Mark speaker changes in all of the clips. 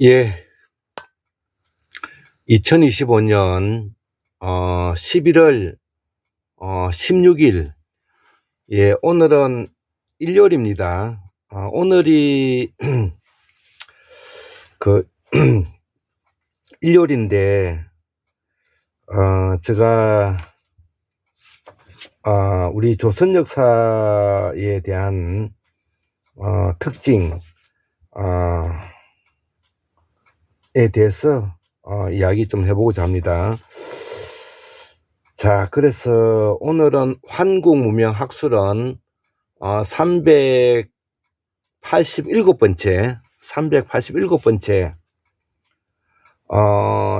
Speaker 1: 예, 2025년 11월 16일, 예, 오늘은 일요일입니다. 오늘이 그 일요일인데 제가 우리 조선 역사에 대한 특징 에 대해서 이야기 좀 해보고자 합니다. 자, 그래서 오늘은 환국무명학술은 387번째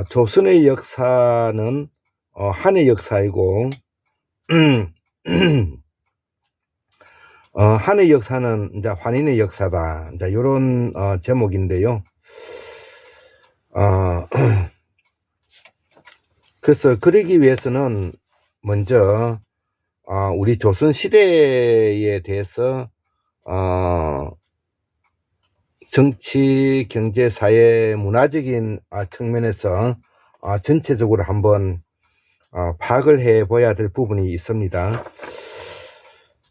Speaker 1: 조선의 역사는 한의 역사이고 한의 역사는 이제 환인의 역사다. 이제 이런 제목인데요. 그래서 그러기 위해서는 먼저 우리 조선 시대에 대해서 정치, 경제, 사회, 문화적인 측면에서 전체적으로 한번 파악을 해 봐야 될 부분이 있습니다.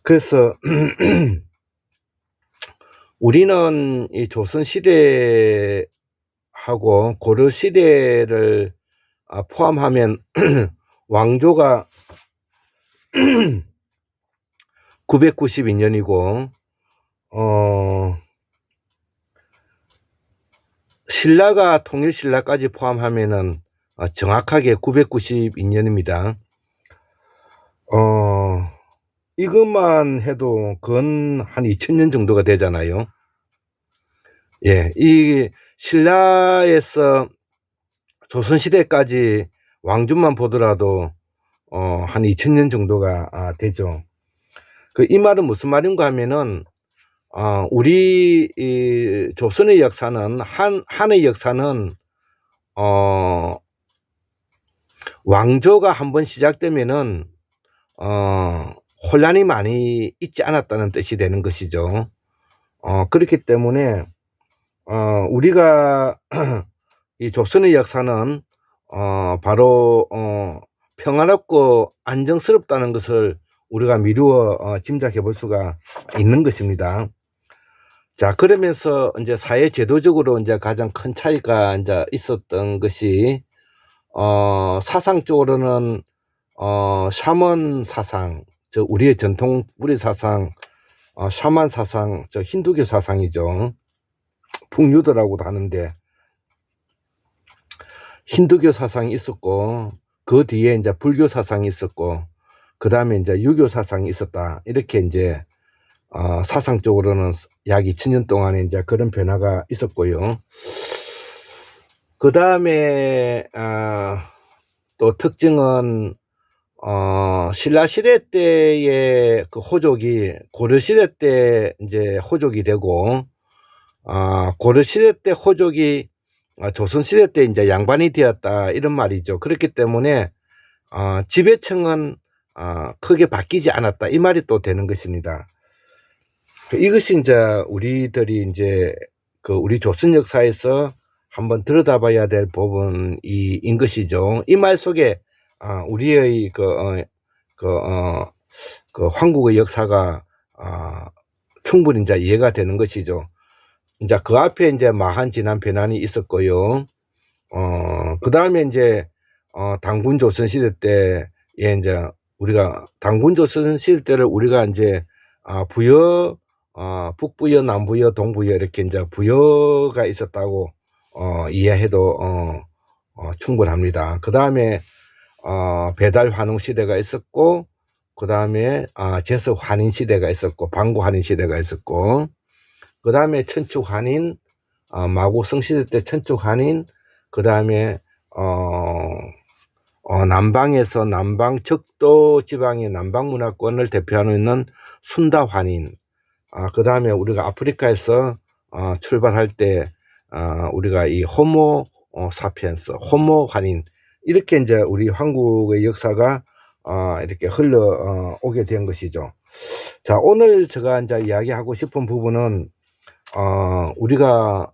Speaker 1: 그래서 우리는 이 조선 시대하고 고려 시대를 포함하면 왕조가 992년이고 신라가 통일신라까지 포함하면은 정확하게 992년입니다. 이것만 해도 건 한 2000년 정도가 되잖아요. 예, 이 신라에서 조선시대까지 왕조만 보더라도 한 2000년 정도가 되죠. 이 말은 무슨 말인가 하면은 우리 이 조선의 역사는 한의 역사는 왕조가 한번 시작되면은 혼란이 많이 있지 않았다는 뜻이 되는 것이죠. 그렇기 때문에 우리가 이 조선의 역사는 바로 평화롭고 안정스럽다는 것을 우리가 미루어 짐작해 볼 수가 있는 것입니다. 자, 그러면서 이제 사회 제도적으로 이제 가장 큰 차이가 이제 있었던 것이 사상적으로는 샤먼 사상, 우리의 전통 우리 사상, 샤만 사상, 힌두교 사상이죠. 풍유도라고도 하는데 힌두교 사상이 있었고 그 뒤에 이제 불교 사상이 있었고 그 다음에 이제 유교 사상이 있었다. 이렇게 이제 사상적으로는 약 2000년 동안에 이제 그런 변화가 있었고요. 그 다음에 또 특징은 신라 시대 때의 그 호족이 고려 시대 때 이제 호족이 되고 고려 시대 때 호족이 조선 시대 때 이제 양반이 되었다 이런 말이죠. 그렇기 때문에 지배층은 크게 바뀌지 않았다 이 말이 또 되는 것입니다. 이것이 이제 우리들이 이제 우리 조선 역사에서 한번 들여다봐야 될 부분인 것이죠. 이 말 속에 우리의 한국의 역사가 충분히 이제 이해가 되는 것이죠. 이제 그 앞에 이제 마한 지난 변환이 있었고요. 그 다음에 이제 당군 조선 시대 때에 이제 우리가 당군 조선 시대 때를 우리가 이제 부여, 북부여, 남부여, 동부여 이렇게 이제 부여가 있었다고 이해해도 충분합니다. 그 다음에 배달 환웅 시대가 있었고, 그 다음에 제석 환인 시대가 있었고, 방구 환인 시대가 있었고, 그 다음에 천축 환인, 마고성 시대 때 천축 환인, 그 다음에 남방에서 남방 적도 지방의 남방 문화권을 대표하는 순다 환인, 그 다음에 우리가 아프리카에서 출발할 때 우리가 이 호모 사피엔스, 호모 환인 이렇게 이제 우리 한국의 역사가 이렇게 흘러 오게 된 것이죠. 자, 오늘 제가 이제 이야기하고 싶은 부분은 우리가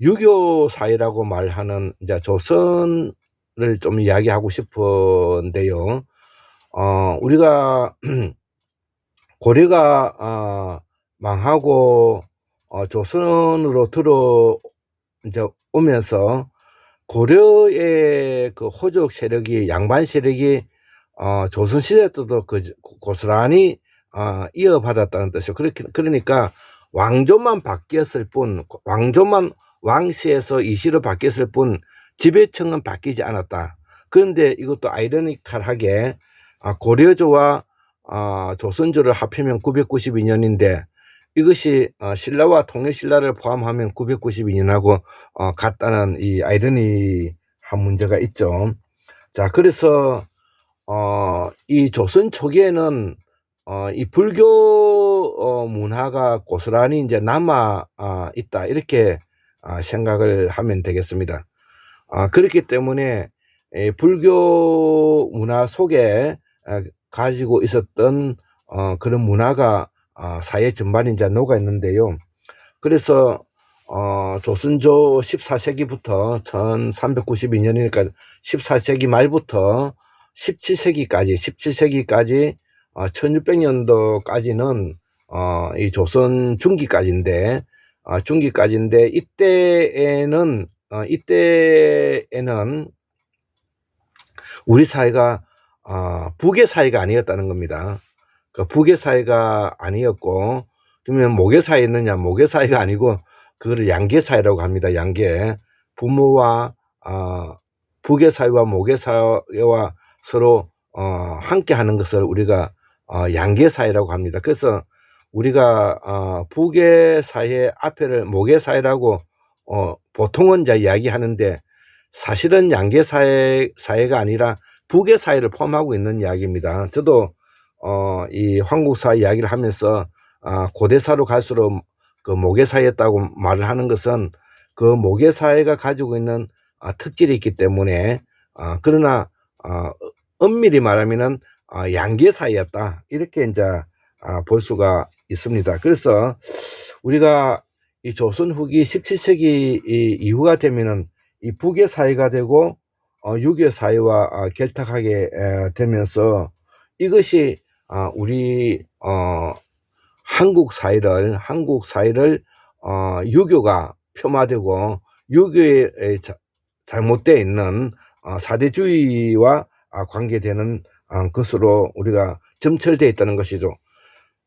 Speaker 1: 유교 사회라고 말하는 이제 조선을 좀 이야기하고 싶은데요. 우리가 고려가 망하고 조선으로 이제 오면서 고려의 그 호족 세력이, 양반 세력이 조선 시대 때도 고스란히 이어받았다는 뜻이죠. 그러니까 왕조만 바뀌었을 뿐, 왕시에서 이시로 바뀌었을 뿐 지배층은 바뀌지 않았다. 그런데 이것도 아이러니컬하게 고려조와 조선조를 합하면 992년인데 이것이 신라와 통일신라를 포함하면 992년하고 같다는 이 아이러니한 문제가 있죠. 자, 그래서 이 조선 초기에는 이 불교 문화가 고스란히 이제 남아 있다, 이렇게 생각을 하면 되겠습니다. 그렇기 때문에 불교 문화 속에 가지고 있었던 그런 문화가 사회 전반에 이제 녹아 있는데요. 그래서 조선조 14세기부터 1392년이니까 14세기 말부터 17세기까지 1600년도까지는 이 조선 중기까지인데 이때에는 우리 사회가 북의 사회가 아니었다는 겁니다. 그 북의 사회가 아니었고, 그러면 목의 사회였느냐? 목의 사회가 아니고 그거를 양계 사회라고 합니다. 양계. 부모와 북의 사회와 목의 사회와 서로 함께 하는 것을 우리가 양계 사회라고 합니다. 그래서 우리가 북의 사회 앞에를 목의 사회라고 보통은 이제 이야기하는데, 사실은 양계 사회가 아니라 북의 사회를 포함하고 있는 이야기입니다. 저도 이 황국사 이야기를 하면서 고대사로 갈수록 그 모계사였다고 말을 하는 것은 그 모계사회가 가지고 있는 특질이 있기 때문에, 그러나 엄밀히 말하면은 양계사회였다, 이렇게 이제 볼 수가 있습니다. 그래서 우리가 이 조선 후기 17세기 이후가 되면은 이 북의 사회가 되고 유교 사회와 결탁하게 되면서 이것이 우리 한국 사회를 유교가 폄하되고 유교에 잘못되어 있는 사대주의와 관계되는 것으로 우리가 점철되어 있다는 것이죠.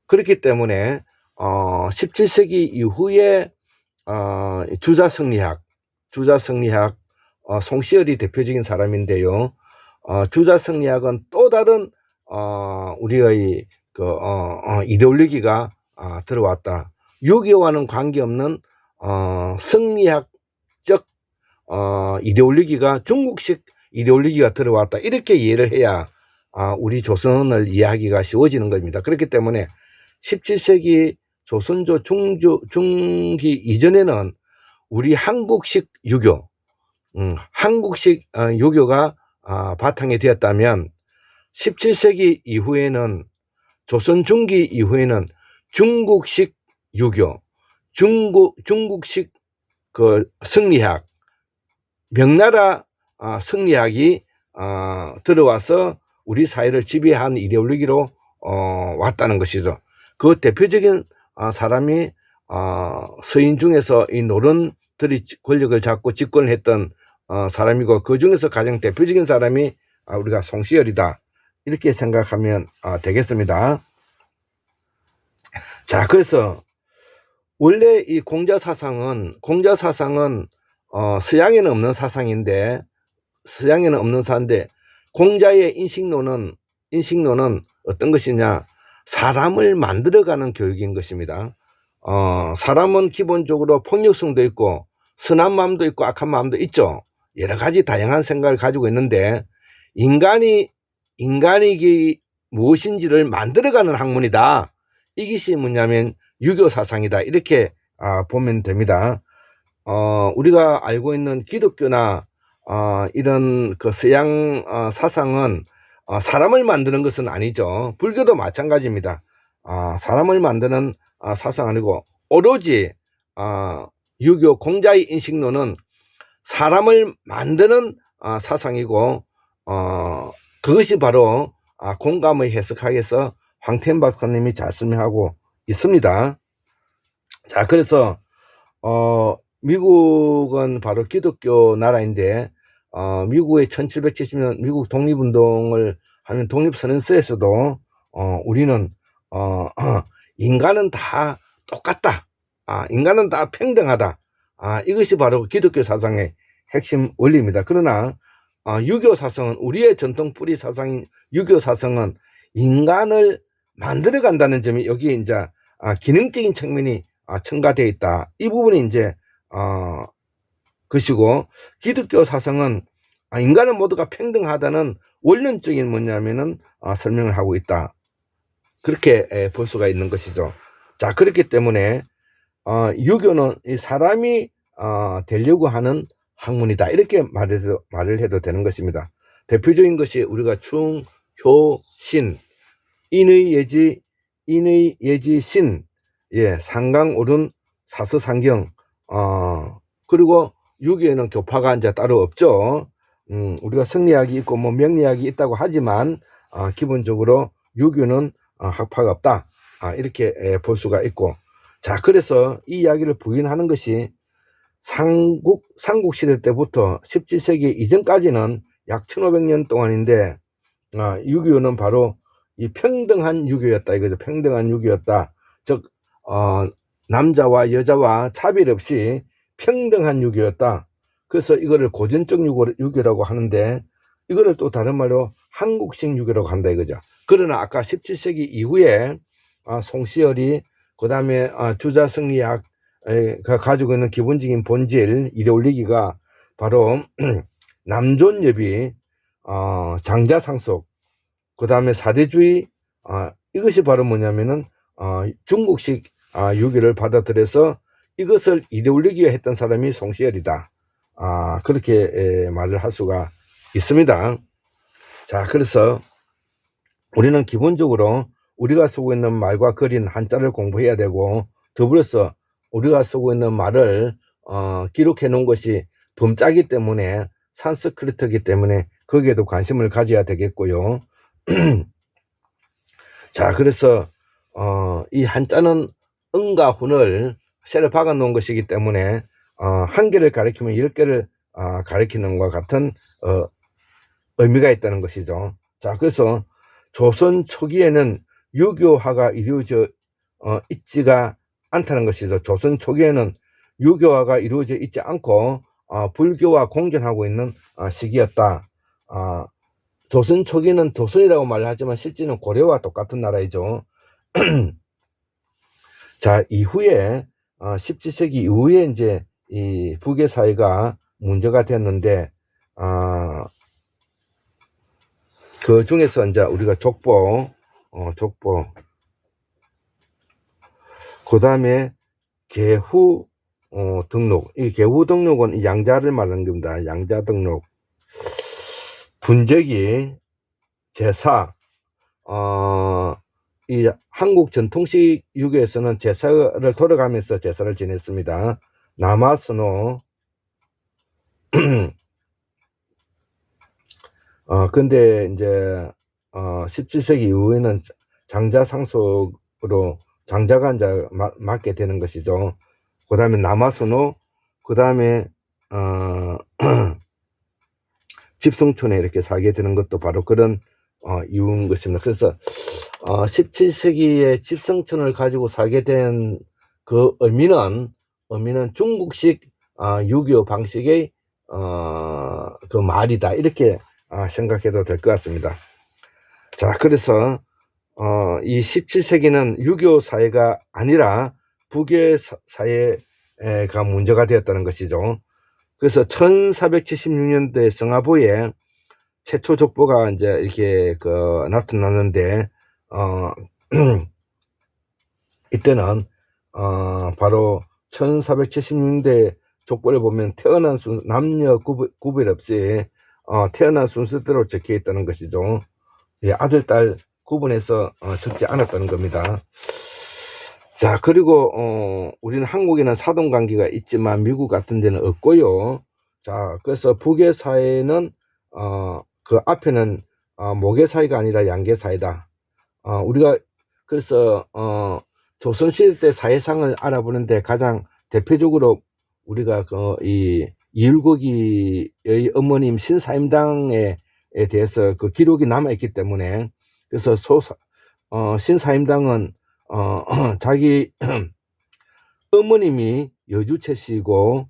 Speaker 1: 그렇기 때문에 17세기 이후에 주자성리학 송시열이 대표적인 사람인데요. 주자성리학은 또 다른 우리의 그 이데올로기가 들어왔다. 유교와는 관계없는 성리학적 이데올로기가, 중국식 이데올로기가 들어왔다, 이렇게 이해를 해야 우리 조선을 이해하기가 쉬워지는 겁니다. 그렇기 때문에 17세기 조선조 중기 이전에는 우리 한국식 유교, 한국식 유교가 바탕이 되었다면 17세기 이후에는, 조선 중기 이후에는 중국식 유교, 중국식 그 성리학, 명나라 성리학이 들어와서 우리 사회를 지배한 이데올로기로 왔다는 것이죠. 그 대표적인 사람이 서인 중에서 이 노론들이 권력을 잡고 집권을 했던 사람이고, 그 중에서 가장 대표적인 사람이 우리가 송시열이다, 이렇게 생각하면 되겠습니다. 자, 그래서 원래 이 공자사상은 서양에는 없는 사상인데, 공자의 인식론은 어떤 것이냐? 사람을 만들어가는 교육인 것입니다. 사람은 기본적으로 폭력성도 있고 선한 마음도 있고 악한 마음도 있죠. 여러 가지 다양한 생각을 가지고 있는데, 인간이 무엇인지를 만들어가는 학문이다. 이것이 뭐냐면 유교 사상이다, 이렇게 보면 됩니다. 우리가 알고 있는 기독교나 이런 그 서양 사상은 사람을 만드는 것은 아니죠. 불교도 마찬가지입니다. 사람을 만드는 사상 아니고 오로지 유교 공자의 인식론은 사람을 만드는 사상이고, 그것이 바로 공감의 해석학에서 황태현 박사님이 잘 설명하고 있습니다. 자, 그래서 미국은 바로 기독교 나라인데, 미국의 1770년 미국 독립운동을 하는 독립선언서에서도 우리는 인간은 다 똑같다, 인간은 다 평등하다, 이것이 바로 기독교 사상의 핵심 원리입니다. 그러나 유교 사상은, 우리의 전통 뿌리 사상인 유교 사상은 인간을 만들어 간다는 점이 여기 이제 기능적인 측면이 첨가되어 있다, 이 부분이 이제 것이고, 기독교 사상은 인간은 모두가 평등하다는 원론적인 뭐냐면은 설명을 하고 있다, 그렇게 볼 수가 있는 것이죠. 자, 그렇기 때문에 유교는 이 사람이 되려고 하는 학문이다, 이렇게 말을 해도 되는 것입니다. 대표적인 것이 우리가 충, 효, 신, 인의 예지, 신, 상강, 오륜, 사서, 상경, 그리고 유교에는 교파가 이제 따로 없죠. 우리가 성리학이 있고 뭐 명리학이 있다고 하지만 기본적으로 유교는 학파가 없다, 이렇게 볼 수가 있고, 자, 그래서 이 이야기를 부인하는 것이 삼국시대 때부터 17세기 이전까지는 약 1500년 동안인데, 유교는 바로 이 평등한 유교였다, 이거죠. 평등한 유교였다. 즉 남자와 여자와 차별 없이 평등한 유교였다. 그래서 이거를 고전적 유교라고 하는데, 이거를 또 다른 말로 한국식 유교라고 한다, 이거죠. 그러나 아까 17세기 이후에 송시열이, 그 다음에 주자성리학가 가지고 있는 기본적인 본질, 이데올로기가 바로 남존여비, 장자상속, 그 다음에 사대주의, 이것이 바로 뭐냐면은 중국식 유교를 받아들여서 이것을 이데올로기화 했던 사람이 송시열이다, 그렇게 말을 할 수가 있습니다. 자, 그래서 우리는 기본적으로 우리가 쓰고 있는 말과 그린 한자를 공부해야 되고, 더불어서 우리가 쓰고 있는 말을 기록해 놓은 것이 범자기 때문에, 산스크리트이기 때문에 거기에도 관심을 가져야 되겠고요. 자, 그래서 이 한자는 응과 훈을 쇠를 박아 놓은 것이기 때문에 한 개를 가리키면 10개를 가리키는 것과 같은 의미가 있다는 것이죠. 자, 그래서 조선 초기에는 유교화가 이루어져 있지가 않다는 것이죠. 조선 초기에는 유교화가 이루어져 있지 않고 불교와 공존하고 있는 시기였다. 조선 초기는 조선이라고 말을 하지만 실제는 고려와 똑같은 나라이죠. 자, 이후에 17세기 이후에 이제 이 북의 사회가 문제가 됐는데, 그 중에서 이제 우리가 족보, 그 다음에 개후 등록, 이 개후 등록은 양자를 말하는 겁니다. 양자 등록, 분재기, 제사, 이 한국 전통식 유교에서는 제사를 돌아가면서 제사를 지냈습니다. 남아선호, 근데 이제 17세기 이후에는 장자상속으로 장자가 이제 맡게 되는 것이죠. 그 다음에 남아선호, 그 다음에 집성촌에 이렇게 살게 되는 것도 바로 그런 이유인 것입니다. 그래서 17세기에 집성촌을 가지고 살게 된 그 의미는 중국식 유교 방식의 그 말이다, 이렇게 생각해도 될 것 같습니다. 자, 그래서 이 17세기는 유교 사회가 아니라 북의 사회가 문제가 되었다는 것이죠. 그래서 1476년도에 성화보에 최초 족보가 이제 이렇게 나타났는데, 이때는 바로 1476년대 족보를 보면 태어난 순 남녀 구별 없이 태어난 순서대로 적혀 있다는 것이죠. 아들, 딸 구분해서 적지 않았다는 겁니다. 자, 그리고 우리는 한국에는 사돈관계가 있지만 미국 같은 데는 없고요. 자, 그래서 북의 사회는 그 앞에는 목의 사회가 아니라 양계 사회다. 우리가 그래서 조선시대 때 사회상을 알아보는데 가장 대표적으로 우리가 이 이율곡이의 어머님 신사임당에 대해서 그 기록이 남아있기 때문에, 그래서 신사임당은 자기 어머님이 여주채씨이고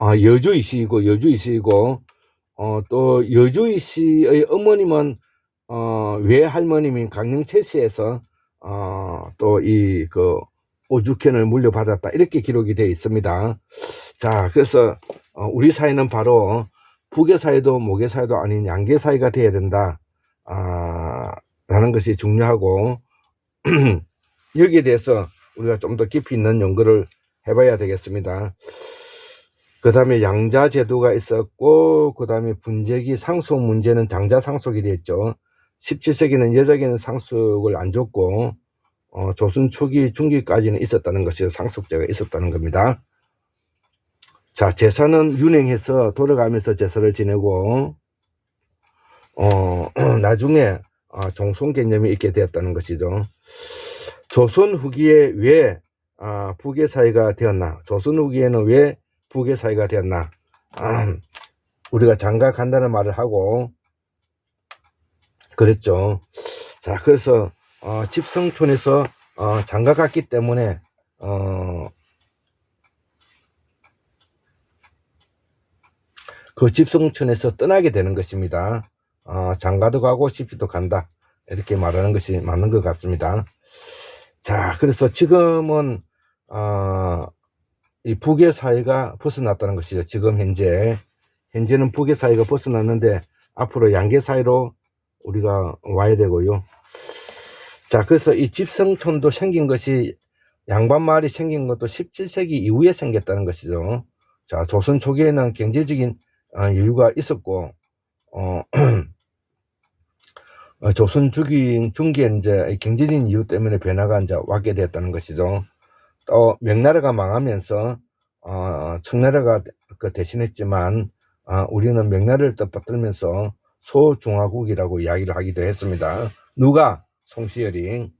Speaker 1: 여주이시고 또 여주이씨의 어머님은 외할머님인 강릉채씨에서 또 이 그 오죽현을 물려받았다, 이렇게 기록이 되어 있습니다. 자, 그래서 우리 사회는 바로 북의 사회도 목의 사회도 아닌 양계 사회가 되어야 된다 라는 것이 중요하고 여기에 대해서 우리가 좀 더 깊이 있는 연구를 해봐야 되겠습니다. 그 다음에 양자 제도가 있었고, 그 다음에 분재기 상속 문제는 장자 상속이 됐죠. 17세기는 여자에게는 상속을 안 줬고 조선 초기 중기까지는 있었다는 것이 상속제가 있었다는 겁니다. 자, 제사는 윤행해서 돌아가면서 제사를 지내고 나중에 종손 개념이 있게 되었다는 것이죠. 조선 후기에 왜 북의 사회가 되었나? 조선 후기에는 왜 북의 사회가 되었나? 우리가 장가 간다는 말을 하고 그랬죠. 자, 그래서 집성촌에서 장가 갔기 때문에 그 집성촌에서 떠나게 되는 것입니다. 장가도 가고 집도 간다, 이렇게 말하는 것이 맞는 것 같습니다. 자, 그래서 지금은 이 북의 사회가 벗어났다는 것이죠. 지금 현재는 북의 사회가 벗어났는데 앞으로 양계 사회로 우리가 와야 되고요. 자, 그래서 이 집성촌도 생긴 것이, 양반마을이 생긴 것도 17세기 이후에 생겼다는 것이죠. 자, 조선 초기에는 경제적인 여유가 있었고 조선 중기에 이제 경제적인 이유 때문에 변화가 이제 왔게 됐다는 것이죠. 또 명나라가 망하면서 청나라가 대신했지만 우리는 명나라를 뜻받들면서 소중화국이라고 이야기를 하기도 했습니다. 누가? 송시열이.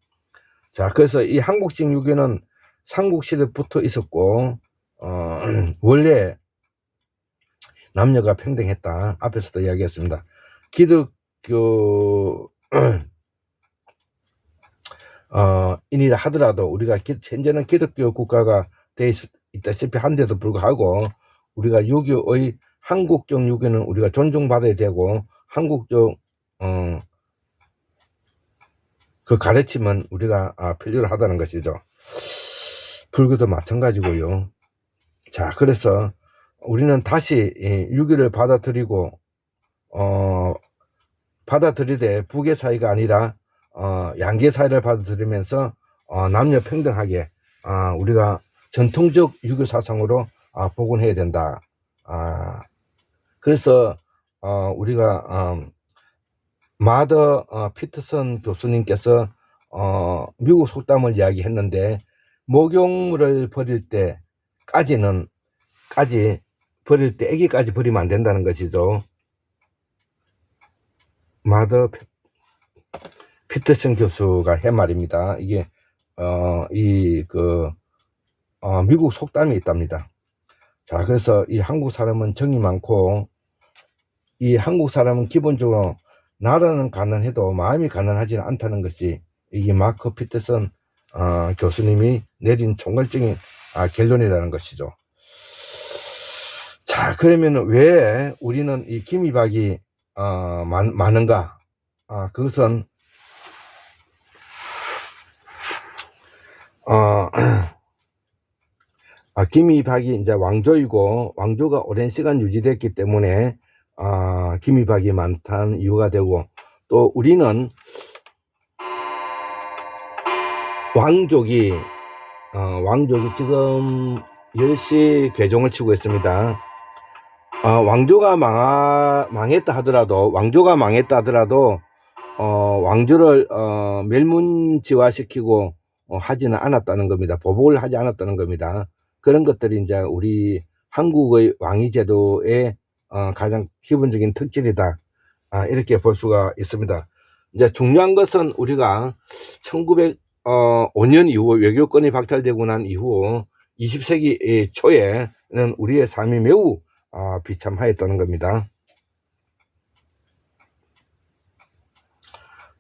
Speaker 1: 자, 그래서 이 한국식 유교는 삼국시대부터 있었고 원래 남녀가 평등했다, 앞에서도 이야기했습니다. 기독교 인이라 하더라도 우리가 현재는 기독교 국가가 되어 있다시피 한데도 불구하고 우리가 유교의 한국적 유교는 우리가 존중받아야 되고 한국적 그 가르침은 우리가 필요로 하다는 것이죠. 불교도 마찬가지고요. 자, 그래서 우리는 다시 유교를 받아들이고 받아들이되 북의 사회가 아니라 양계 사회를 받아들이면서 남녀 평등하게 우리가 전통적 유교 사상으로 복원해야 된다. 그래서 우리가 마더 피터슨 교수님께서 미국 속담을 이야기했는데, 목욕물을 버릴 때까지 버릴 때 애기까지 버리면 안 된다는 것이죠. 마더 피터슨 교수가 한 말입니다. 이게 미국 속담이 있답니다. 자, 그래서 이 한국 사람은 정이 많고, 이 한국 사람은 기본적으로 나라는 가난해도 마음이 가난하지는 않다는 것이 이게 마크 피터슨 교수님이 내린 총괄적인 결론이라는 것이죠. 자, 그러면 왜 우리는 이 기미박이 많은가? 그것은 기미박이 이제 왕조이고, 왕조가 오랜 시간 유지됐기 때문에 기미박이 많다는 이유가 되고, 또 우리는 왕족이 지금 10시 괴종을 치고 있습니다. 왕조가 망했다 하더라도 왕조를 멸문지화시키고 하지는 않았다는 겁니다. 보복을 하지 않았다는 겁니다. 그런 것들이 이제 우리 한국의 왕위제도의 가장 기본적인 특질이다. 이렇게 볼 수가 있습니다. 이제 중요한 것은 우리가 1905년 이후 외교권이 박탈되고 난 이후 20세기 초에는 우리의 삶이 매우 비참하였다는 겁니다.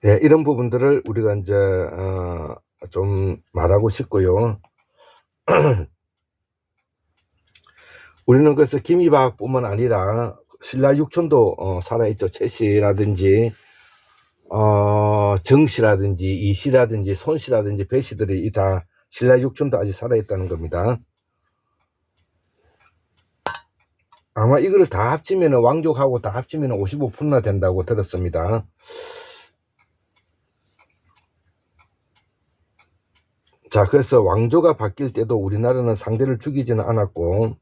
Speaker 1: 네, 이런 부분들을 우리가 이제 좀 말하고 싶고요. 우리는 그래서 김이박뿐만 아니라 신라 육촌도 살아있죠. 최씨라든지 정씨라든지 이씨라든지 손씨라든지 배씨들이 다 신라 육촌도 아직 살아있다는 겁니다. 아마 이거를 다 합치면 왕족하고 다 합치면 55%나 된다고 들었습니다. 자, 그래서 왕조가 바뀔 때도 우리나라는 상대를 죽이지는 않았고,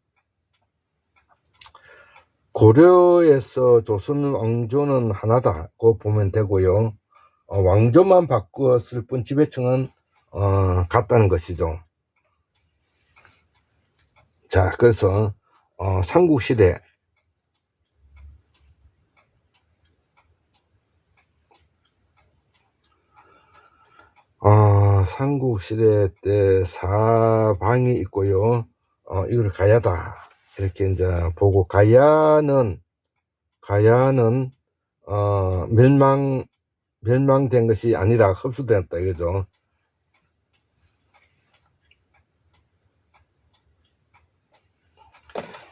Speaker 1: 고려에서 조선 왕조는 하나다고 보면 되고요. 왕조만 바꾸었을 뿐 지배층은 같다는 것이죠. 자, 그래서 삼국시대 삼국시대 때 사방이 있고요. 이걸 가야다 이렇게 이제 보고, 가야는 멸망된 것이 아니라 흡수되었다 이거죠.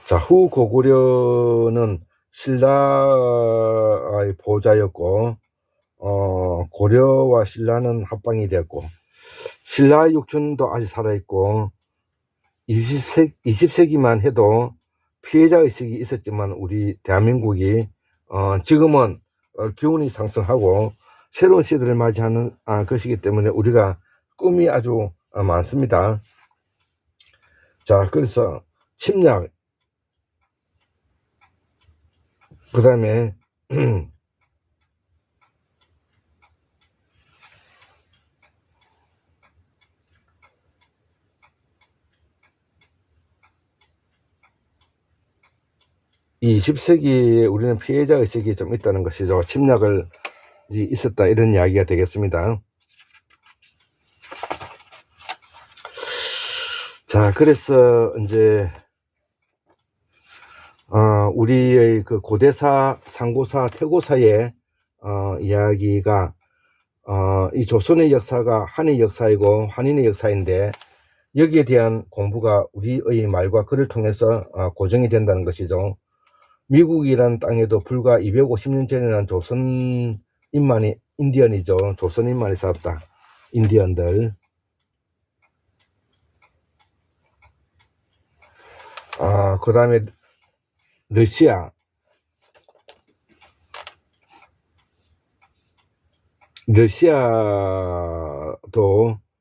Speaker 1: 자, 후 고구려는 신라의 보호자였고, 고려와 신라는 합방이 되었고, 신라 육촌도 아직 살아있고, 20세기만 해도 피해자의식이 있었지만 우리 대한민국이 지금은 기운이 상승하고 새로운 시대를 맞이하는 것이기 때문에 우리가 꿈이 아주 많습니다. 자, 그래서 침략, 그 다음에 20세기에 우리는 피해자의식이 좀 있다는 것이죠. 침략을 있었다 이런 이야기가 되겠습니다. 자, 그래서 이제 우리의 그 고대사, 상고사, 태고사의 이야기가 이 조선의 역사가 한의 역사이고 한인의 역사인데, 여기에 대한 공부가 우리의 말과 글을 통해서 고정이 된다는 것이죠. 미국이라는 땅에도 불과 250년 전에는 조선인만이, 인디언이죠. 조선인만이 살았다. 인디언들. 그 다음에 러시아도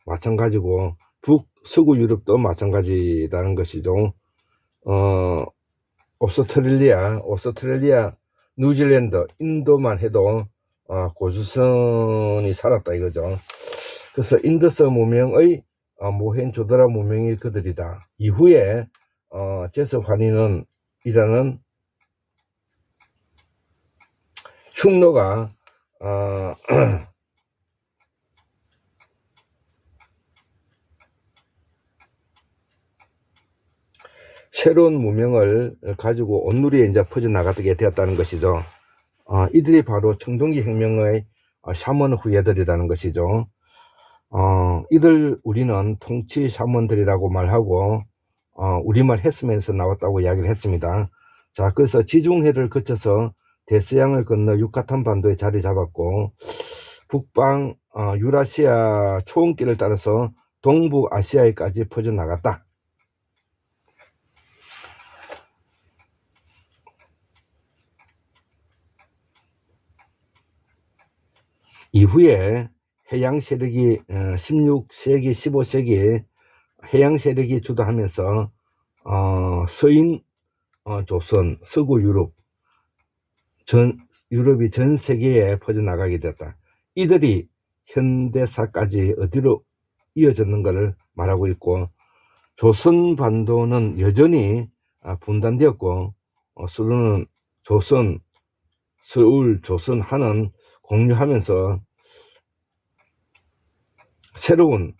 Speaker 1: 마찬가지고 북서구 유럽도 마찬가지라는 것이죠. 오스트레일리아, 뉴질랜드, 인도만 해도 고조선이 살았다 이거죠. 그래서 인더스 문명의 모헨조다로 문명이 그들이다. 이후에 제스환인은 이라는 흉노가 새로운 문명을 가지고 온누리에 이제 퍼져나가게 되었다는 것이죠. 이들이 바로 청동기 혁명의 샤먼 후예들이라는 것이죠. 우리는 통치 샤먼들이라고 말하고 우리말 했으면서 나왔다고 이야기를 했습니다. 자, 그래서 지중해를 거쳐서 대서양을 건너 유카탄 반도에 자리 잡았고, 북방 유라시아 초원길을 따라서 동북아시아에까지 퍼져나갔다. 이후에 해양 세력이 16세기, 15세기에 해양 세력이 주도하면서 서인 조선, 서구 유럽이 전 세계에 퍼져나가게 됐다. 이들이 현대사까지 어디로 이어졌는 것을 말하고 있고, 조선반도는 여전히 분단되었고, 서울은 조선, 서울, 조선 하는 공유하면서 새로운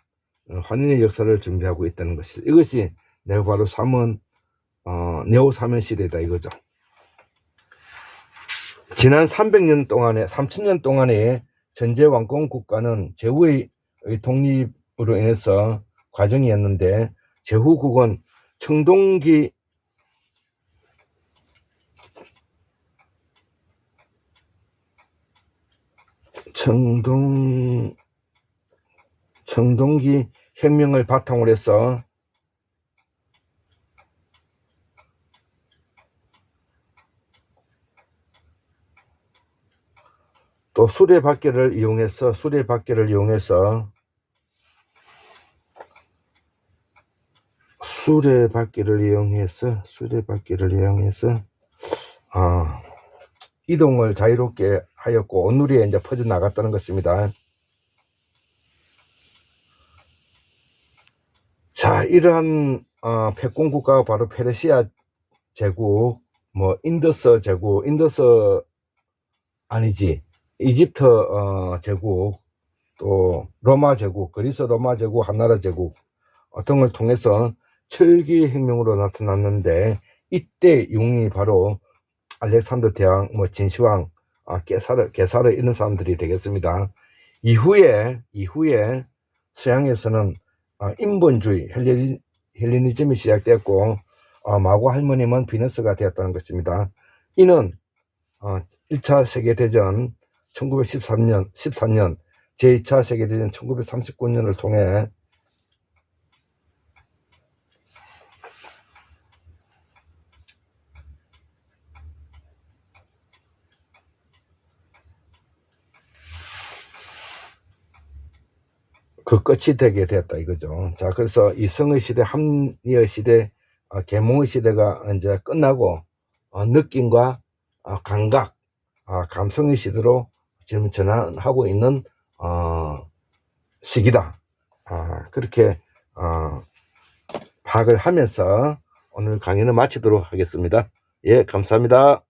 Speaker 1: 환인의 역사를 준비하고 있다는 것이, 이것이 내가 바로 네오 사면 시대다 이거죠. 지난 300년 동안에 3000년 동안의 전제 왕권 국가는 제후의 독립으로 인해서 과정이었는데, 제후국은 청동기 혁명을 바탕으로 해서 또 수레바퀴를 이용해서 이동을 자유롭게 하였고 온누리에 이제 퍼져 나갔다는 것입니다. 자, 이러한 패권 국가가 바로 페르시아 제국, 인더스 제국, 이집트 제국, 또 로마 제국, 그리스 로마 제국, 한나라 제국 등을 통해서 철기 혁명으로 나타났는데, 이때 용이 바로 알렉산더 대왕, 진시황, 게사르 이런 사람들이 되겠습니다. 이후에 서양에서는 인본주의, 헬레니즘이 시작되었고, 마고 할머님은 비너스가 되었다는 것입니다. 이는 1차 세계대전 1913년, 제2차 세계대전 1939년을 통해 그 끝이 되게 되었다 이거죠. 자, 그래서 이 성의 시대, 합리의 시대, 계몽의 시대가 이제 끝나고 느낌과 감각, 감성의 시대로 지금 전환하고 있는 시기다. 그렇게 파악을 하면서 오늘 강의는 마치도록 하겠습니다. 예, 감사합니다.